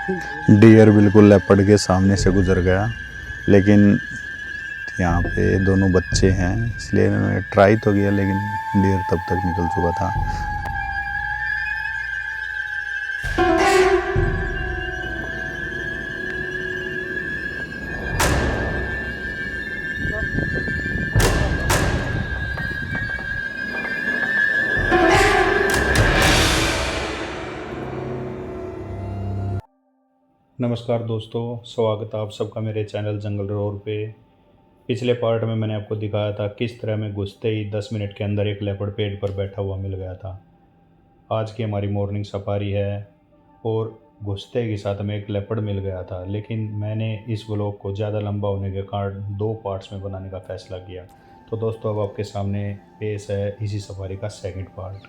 Dear बिल्कुल leopard के सामने से गुजर गया, लेकिन यहाँ पे दोनों बच्चे हैं इसलिए मैंने ट्राई तो किया, लेकिन डियर तब तक निकल चुका था। नमस्कार दोस्तों, स्वागत है आप सबका मेरे चैनल जंगल रोर पे। पिछले पार्ट में मैंने आपको दिखाया था किस तरह मैं घुसते ही 10 मिनट के अंदर एक लेपर्ड पेड़ पर बैठा हुआ मिल गया था। आज की हमारी मॉर्निंग सफारी है और घुसते के साथ में एक लेपर्ड मिल गया था, लेकिन मैंने इस व्लॉग को ज़्यादा लंबा होने के कारण 2 पार्ट्स में बनाने का फैसला किया। तो दोस्तों अब आपके सामने पेश है इसी सफारी का सेकंड पार्ट।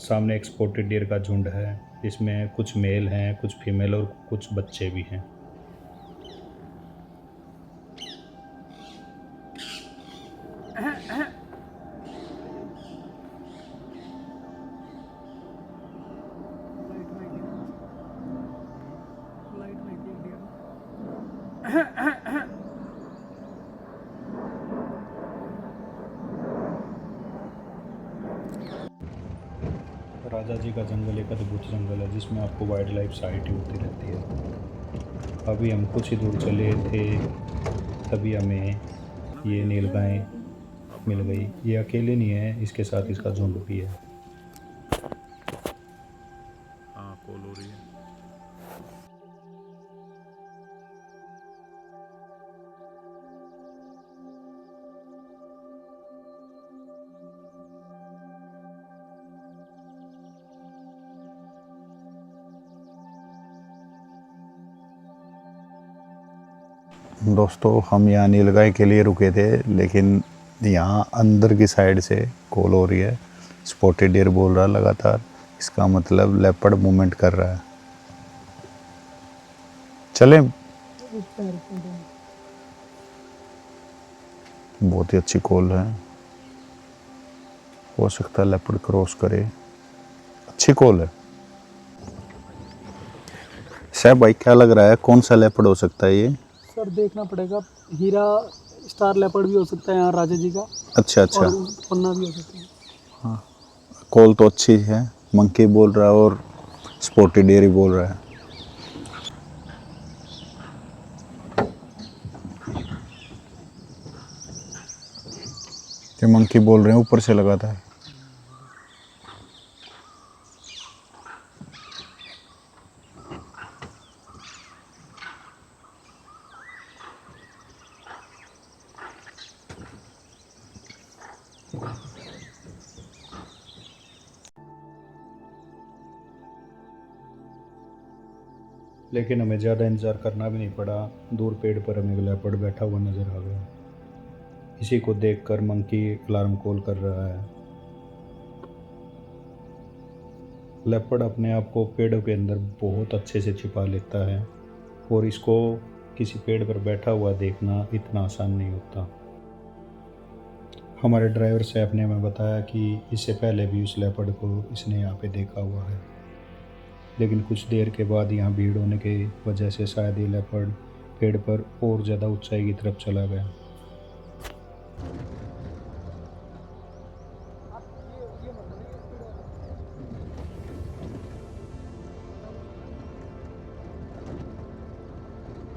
सामने एक स्पॉटेड डियर का झुंड है, इसमें कुछ मेल हैं, कुछ फीमेल और कुछ बच्चे भी हैं। राजा जी का जंगल एक अद्भुत जंगल है जिसमें आपको वाइल्ड लाइफ साइट होती रहती है। अभी हम कुछ ही दूर चले थे, तभी हमें ये नीलगाय मिल गई। ये अकेले नहीं है, इसके साथ इसका झुंड भी है। हाँ, कॉल हो रही है। दोस्तों हम यहाँ नीलगाय के लिए रुके थे, लेकिन यहाँ अंदर की साइड से कॉल हो रही है। स्पॉटेड डियर बोल रहा लगातार, इसका मतलब लेपर्ड मूवमेंट कर रहा है। चलें? बहुत ही अच्छी कॉल है, हो सकता है लेपर्ड क्रॉस करे। अच्छी कॉल है। साहब भाई क्या लग रहा है, कौन सा लेपर्ड हो सकता है ये? सर देखना पड़ेगा, हीरा स्टार लेपर्ड भी हो सकता है यहाँ राजा जी का। अच्छा अच्छा, और पन्ना भी हो सकता है। कॉल तो अच्छी है। मंकी बोल रहा है और स्पॉटेड डियर ही बोल रहा है। ये मंकी बोल रहे हैं, ऊपर से लगाता है। लेकिन हमें ज़्यादा इंतज़ार करना भी नहीं पड़ा। दूर पेड़ पर हमें लेपर्ड बैठा हुआ नज़र आ गया। इसी को देखकर मंकी अलार्म कॉल कर रहा है। लेपर्ड अपने आप को पेड़ों के अंदर बहुत अच्छे से छिपा लेता है और इसको किसी पेड़ पर बैठा हुआ देखना इतना आसान नहीं होता। हमारे ड्राइवर साहब ने हमें बताया कि इससे पहले भी उस लेपर्ड को इसने यहाँ पे देखा हुआ है, लेकिन कुछ देर के बाद यहाँ भीड़ होने की वजह से शायद ये लेपर्ड पेड़ पर और ज़्यादा ऊंचाई की तरफ चला गया।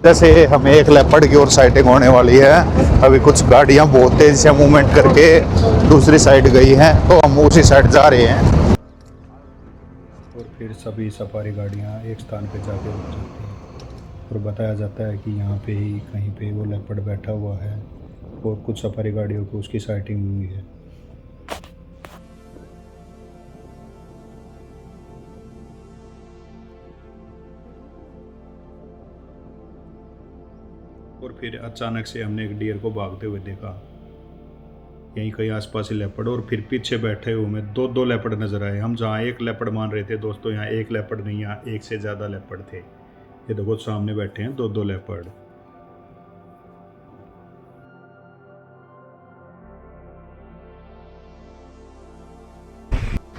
जैसे हमें एक लेपर्ड की ओर साइटिंग होने वाली है। अभी कुछ गाड़ियां बहुत तेजी से मूवमेंट करके दूसरी साइड गई हैं, तो हम उसी साइड जा रहे हैं। और फिर सभी सफारी गाड़ियाँ एक स्थान पर जाके रुक जाती हैं और बताया जाता है कि यहाँ पे ही कहीं पे वो लेपर्ड बैठा हुआ है और कुछ सफारी गाड़ियों को उसकी साइटिंग हुई है। और फिर अचानक से हमने एक डियर को भागते हुए देखा। यहीं कहीं आसपास ही लेपर्ड, और फिर पीछे बैठे हुए में दो लेपर्ड नजर आए। हम जहाँ एक लेपर्ड मान रहे थे दोस्तों, यहाँ एक लेपर्ड नहीं, यहाँ एक से ज़्यादा लेपर्ड थे। ये देखो सामने बैठे हैं दो लेपर्ड।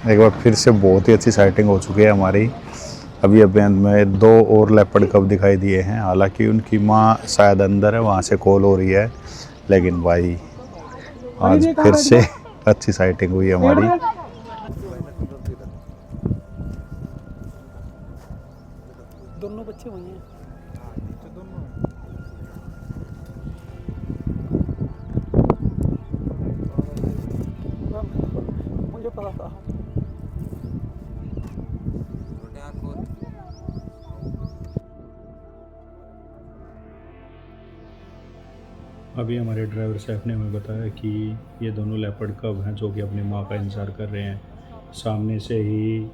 एक बार फिर से बहुत ही अच्छी साइटिंग हो चुकी है हमारी। अभी अभी में 2 और लेपर्ड कब दिखाई दिए हैं। हालांकि उनकी माँ शायद अंदर है, वहाँ से कॉल हो रही है। लेकिन भाई आज फिर से अच्छी साइटिंग हुई हमारी। दोनों बच्चे वही हैं। मुझे पता था। अभी हमारे ड्राइवर साहब ने हमें बताया कि ये दोनों लेपर्ड कब हैं जो कि अपनी माँ का इंतज़ार कर रहे हैं। सामने से ही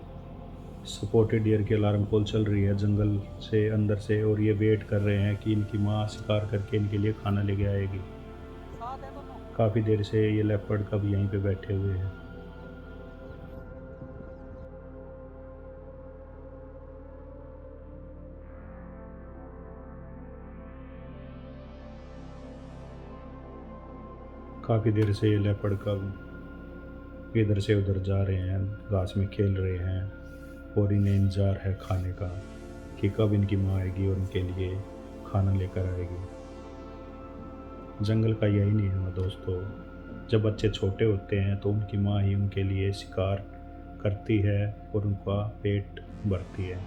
स्पॉटेड डियर की अलार्म कॉल चल रही है जंगल से अंदर से, और ये वेट कर रहे हैं कि इनकी माँ शिकार करके इनके लिए खाना लेके आएगी। काफ़ी देर से ये लेपर्ड कब यहीं पे बैठे हुए हैं। काफ़ी देर से ये लेपर्ड कब इधर से उधर जा रहे हैं, घास में खेल रहे हैं, और इन्हें इंतज़ार है खाने का कि कब इनकी माँ आएगी और उनके लिए खाना लेकर आएगी। जंगल का यही नियम है दोस्तों, जब बच्चे छोटे होते हैं तो उनकी माँ ही उनके लिए शिकार करती है और उनका पेट भरती है।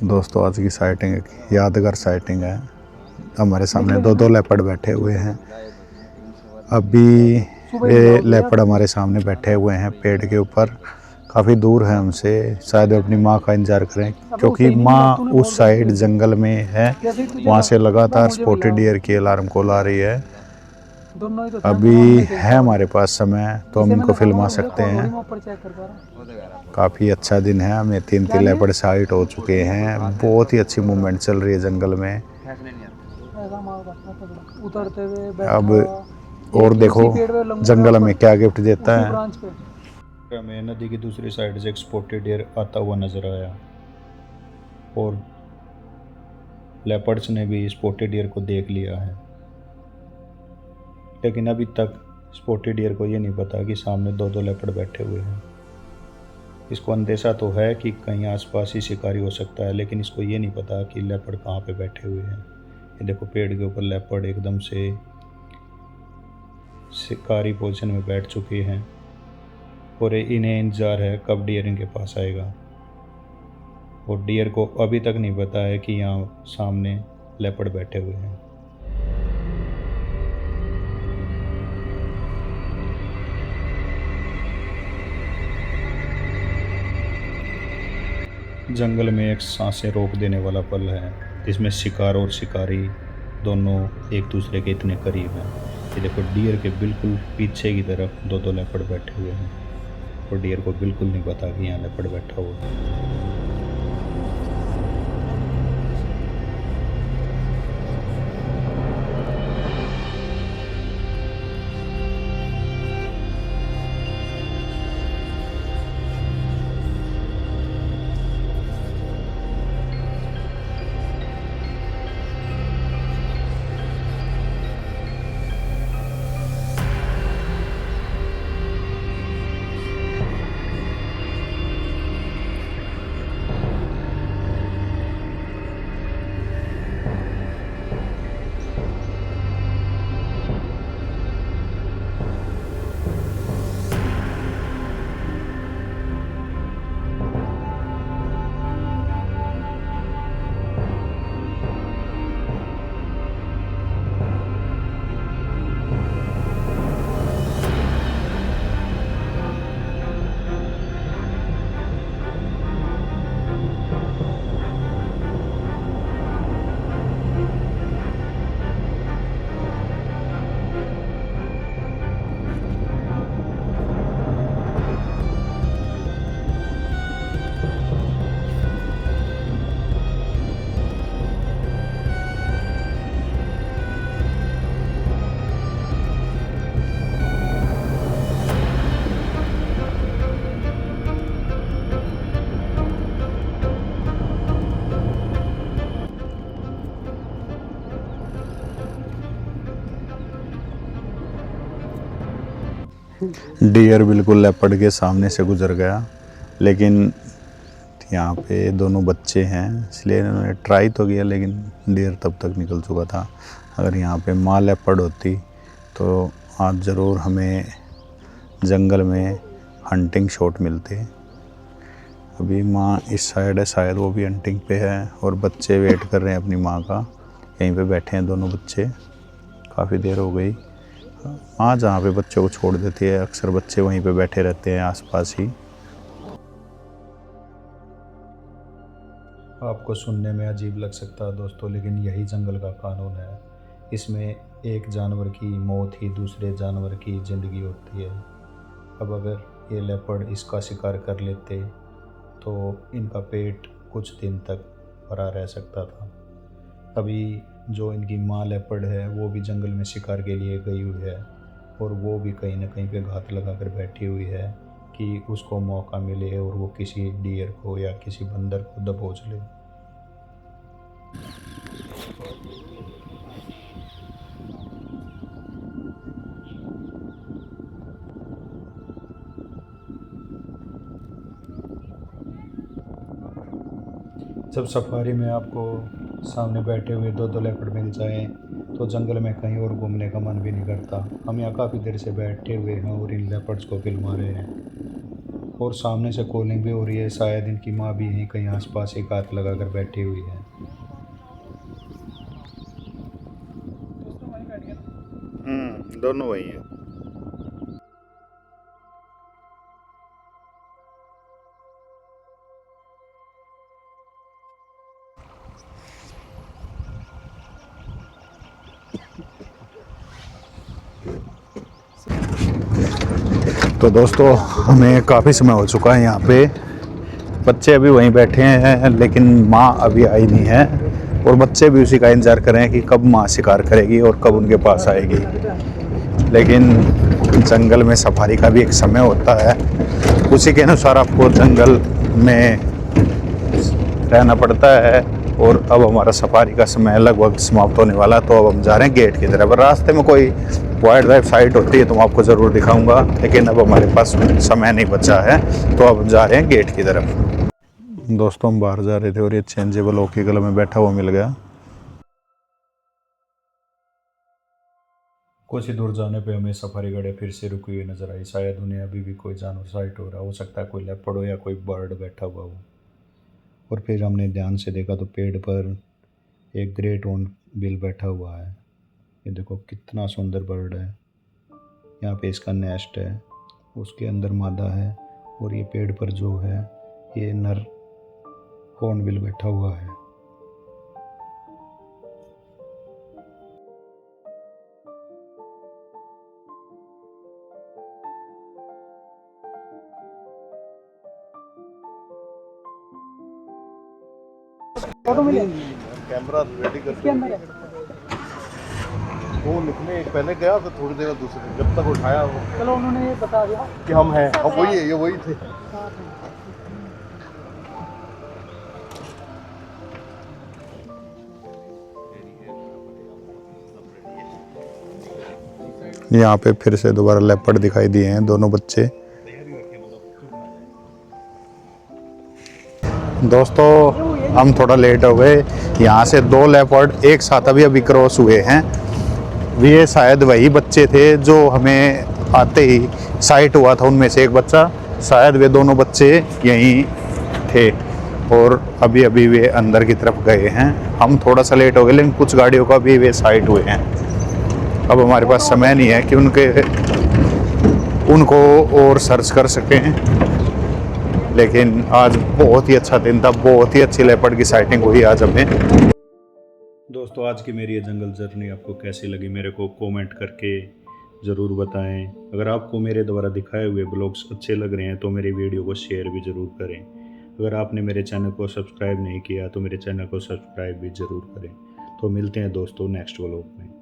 दोस्तों आज की साइटिंग एक यादगार साइटिंग है। हमारे सामने 2 लेपर्ड बैठे हुए हैं। अभी ये लेपर्ड हमारे सामने बैठे हुए हैं पेड़ के ऊपर, काफ़ी दूर है हमसे। शायद अपनी माँ का इंतज़ार करें, क्योंकि माँ उस साइड जंगल में है। वहाँ से लगातार स्पॉटेड डियर की अलार्म कॉल आ रही है। अभी है हमारे पास समय तो हम इनको फिल्मा सकते हैं। काफ़ी अच्छा दिन है, हमें 3 लेपर्ड साइट हो चुके हैं। बहुत ही अच्छी मूवमेंट चल रही है जंगल में। अब और देखो जंगल में क्या गिफ्ट देता है। हमें नदी की दूसरी साइड से एक स्पॉटेड डियर आता हुआ नज़र आया, और लेपर्ड्स ने भी स्पॉटेड डियर को देख लिया है। लेकिन अभी तक स्पॉटेड डियर को ये नहीं पता कि सामने 2 लेपर्ड बैठे हुए हैं। इसको अंदेशा तो है कि कहीं आसपास ही शिकारी हो सकता है, लेकिन इसको ये नहीं पता कि लेपर्ड कहाँ पे बैठे हुए हैं। ये देखो पेड़ के ऊपर लेपर्ड एकदम से शिकारी पोजीशन में बैठ चुके हैं, और इन्हें इंतज़ार है कब डियर इनके पास आएगा। और डियर को अभी तक नहीं पता है कि यहाँ सामने लेपर्ड बैठे हुए हैं। जंगल में एक सांसें रोक देने वाला पल है, जिसमें शिकार और शिकारी दोनों एक दूसरे के इतने करीब हैं। ये देखो डियर के बिल्कुल पीछे की तरफ 2 लेपर्ड बैठे हुए हैं, और डियर को बिल्कुल नहीं पता कि यहाँ लेपर्ड बैठा हुआ है। डियर बिल्कुल लेपर्ड के सामने से गुजर गया, लेकिन यहाँ पे दोनों बच्चे हैं इसलिए इन्होंने ट्राई तो किया, लेकिन डियर तब तक निकल चुका था। अगर यहाँ पे माँ लेपर्ड होती तो आज ज़रूर हमें जंगल में हंटिंग शॉट मिलते। अभी माँ इस साइड है, शायद वो भी हंटिंग पे है और बच्चे वेट कर रहे हैं अपनी माँ का। यहीं पे बैठे हैं दोनों बच्चे, काफ़ी देर हो गई। माँ जहाँ पे बच्चों को छोड़ देती है अक्सर बच्चे वहीं पे बैठे रहते हैं आसपास ही। आपको सुनने में अजीब लग सकता है दोस्तों, लेकिन यही जंगल का कानून है। इसमें एक जानवर की मौत ही दूसरे जानवर की ज़िंदगी होती है। अब अगर ये लेपर्ड इसका शिकार कर लेते तो इनका पेट कुछ दिन तक भरा रह सकता था। अभी जो इनकी माँ लेपर्ड है वो भी जंगल में शिकार के लिए गई हुई है और वो भी कहीं ना कहीं पे घात लगा कर बैठी हुई है कि उसको मौका मिले और वो किसी डियर को या किसी बंदर को दबोच ले। जब सफारी में आपको सामने बैठे हुए दो लेपर्ड मिल जाएं तो जंगल में कहीं और घूमने का मन भी नहीं करता। हम यहाँ काफ़ी देर से बैठे हुए हैं और इन लेपर्ड्स को फिल्मा रहे हैं और सामने से कॉलिंग भी हो रही है। शायद इनकी माँ भी यहीं कहीं आसपास एक हाथ लगा कर बैठी हुई है। दोनों वही हैं। तो दोस्तों हमें काफ़ी समय हो चुका है यहाँ पे, बच्चे अभी वहीं बैठे हैं लेकिन माँ अभी आई नहीं है और बच्चे भी उसी का इंतज़ार कर रहे हैं कि कब माँ शिकार करेगी और कब उनके पास आएगी। लेकिन जंगल में सफारी का भी एक समय होता है, उसी के अनुसार आपको जंगल में रहना पड़ता है। और अब हमारा सफारी का समय लगभग समाप्त होने वाला है, तो अब हम जा रहे हैं गेट की तरफ। रास्ते में कोई वाइल्ड लाइफ साइट होती है तो मैं आपको ज़रूर दिखाऊंगा, लेकिन अब हमारे पास समय नहीं बचा है तो अब जा रहे हैं गेट की तरफ। दोस्तों हम बाहर जा रहे थे और ये चेंजेबल ओके कलर में बैठा हुआ मिल गया। कुछ ही दूर जाने पे हमें सफारी गाड़ियाँ फिर से रुकी हुई नजर आई। शायद उन्हें अभी भी कोई जानवर साइट हो रहा हो सकता है कोई लेपर्ड हो या कोई बर्ड बैठा हुआ हो। और फिर हमने ध्यान से देखा तो पेड़ पर एक ग्रेट हॉर्न बिल बैठा हुआ है। ये देखो कितना सुंदर बर्ड है। यहाँ पे इसका नेस्ट है, उसके अंदर मादा है और ये पेड़ पर जो है ये नर हॉर्नबिल बैठा हुआ है। फोटो मिले कैमरा रेडी इसके करके अंदर है। वो लिखने एक पहले गया फिर थोड़ी देर दूसरे, जब तक उठाया वो चलो उन्होंने ये बता दिया। कि हम हैं, अब वही है, ये वही थे। यहाँ पे फिर से दोबारा लेपर्ड दिखाई दिए हैं दोनों बच्चे। दोस्तों हम थोड़ा लेट हो गए, यहाँ से दो लेपर्ड एक साथ अभी क्रॉस हुए हैं। ये शायद वही बच्चे थे जो हमें आते ही साइट हुआ था, उनमें से एक बच्चा, शायद वे दोनों बच्चे यहीं थे और अभी अभी वे अंदर की तरफ गए हैं। हम थोड़ा सा लेट हो गए लेकिन कुछ गाड़ियों का भी वे साइट हुए हैं। अब हमारे पास समय नहीं है कि उनको और सर्च कर सकें, लेकिन आज बहुत ही अच्छा दिन था, बहुत ही अच्छी लेपर्ड की साइटिंग हुई आज हमें। दोस्तों आज की मेरी ये जंगल जर्नी आपको कैसी लगी मेरे को कमेंट करके ज़रूर बताएं। अगर आपको मेरे द्वारा दिखाए हुए ब्लॉग्स अच्छे लग रहे हैं तो मेरे वीडियो को शेयर भी ज़रूर करें। अगर आपने मेरे चैनल को सब्सक्राइब नहीं किया तो मेरे चैनल को सब्सक्राइब भी ज़रूर करें। तो मिलते हैं दोस्तों नेक्स्ट व्लॉग में।